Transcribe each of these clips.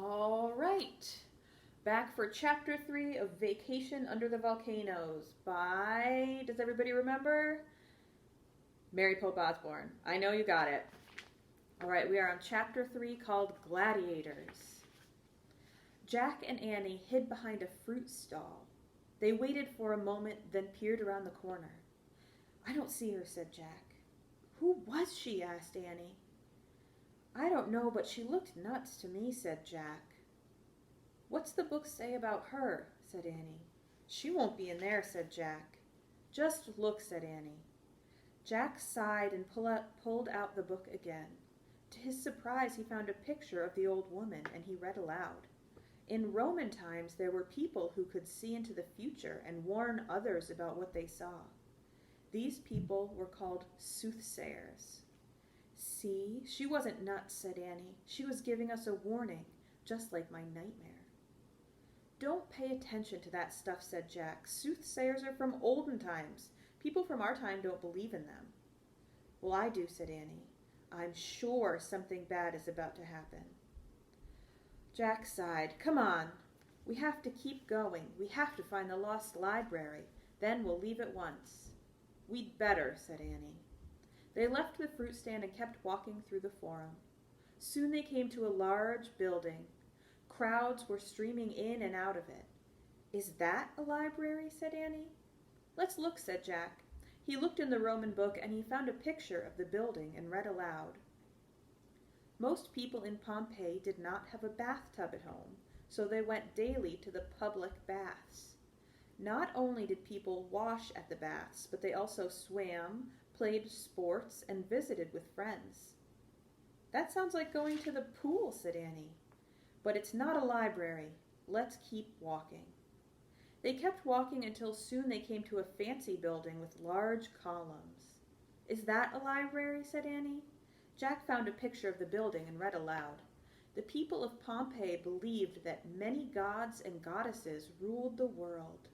All right. Back for chapter 3 of Vacation Under the Volcanoes by, does everybody remember? Mary Pope Osborne. I know you got it. All right, we are on chapter 3 called Gladiators. Jack and Annie hid behind a fruit stall. They waited for a moment, then peered around the corner. I don't see her, said Jack. Who was she? Asked Annie. I don't know, but she looked nuts to me, said Jack. What's the book say about her? Said Annie. She won't be in there, said Jack. Just look, said Annie. Jack sighed and pulled out the book again. To his surprise, he found a picture of the old woman, and he read aloud. In Roman times, there were people who could see into the future and warn others about what they saw. These people were called soothsayers. See, she wasn't nuts, said Annie. She was giving us a warning, just like my nightmare. Don't pay attention to that stuff, said Jack. Soothsayers are from olden times. People from our time don't believe in them. Well, I do, said Annie. I'm sure something bad is about to happen. Jack sighed. Come on. We have to keep going. We have to find the lost library. Then we'll leave at once. We'd better, said Annie. They left the fruit stand and kept walking through the forum. Soon they came to a large building. Crowds were streaming in and out of it. Is that a library? Said Annie. Let's look, said Jack. He looked in the Roman book and he found a picture of the building and read aloud. Most people in Pompeii did not have a bathtub at home, so they went daily to the public baths. Not only did people wash at the baths, but they also swam, played sports, and visited with friends. That sounds like going to the pool, said Annie. But it's not a library. Let's keep walking. They kept walking until soon they came to a fancy building with large columns. Is that a library? Said Annie. Jack found a picture of the building and read aloud. The people of Pompeii believed that many gods and goddesses ruled the world.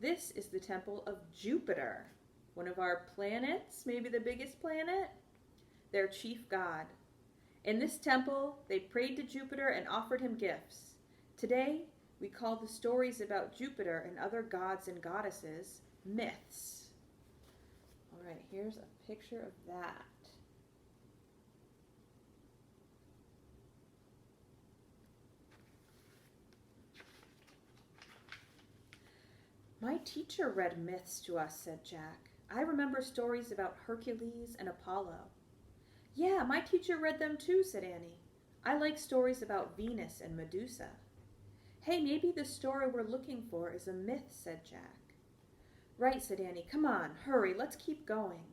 This is the temple of Jupiter, one of our planets, maybe the biggest planet, their chief god. In this temple, they prayed to Jupiter and offered him gifts. Today, we call the stories about Jupiter and other gods and goddesses myths. All right, here's a picture of that. My teacher read myths to us, said Jack. I remember stories about Hercules and Apollo. Yeah, my teacher read them too, said Annie. I like stories about Venus and Medusa. Hey, maybe the story we're looking for is a myth, said Jack. Right, said Annie. Come on, hurry, let's keep going.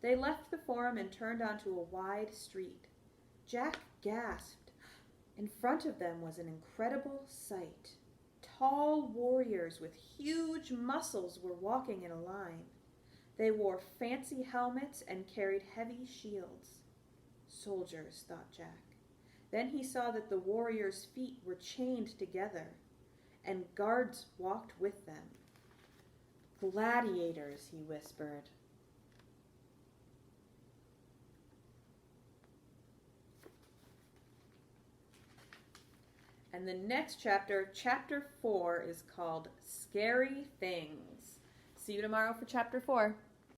They left the forum and turned onto a wide street. Jack gasped. In front of them was an incredible sight. Tall warriors with huge muscles were walking in a line. They wore fancy helmets and carried heavy shields. Soldiers, thought Jack. Then he saw that the warriors' feet were chained together, and guards walked with them. Gladiators, he whispered. And the next chapter, chapter 4, is called Scary Things. See you tomorrow for chapter 4.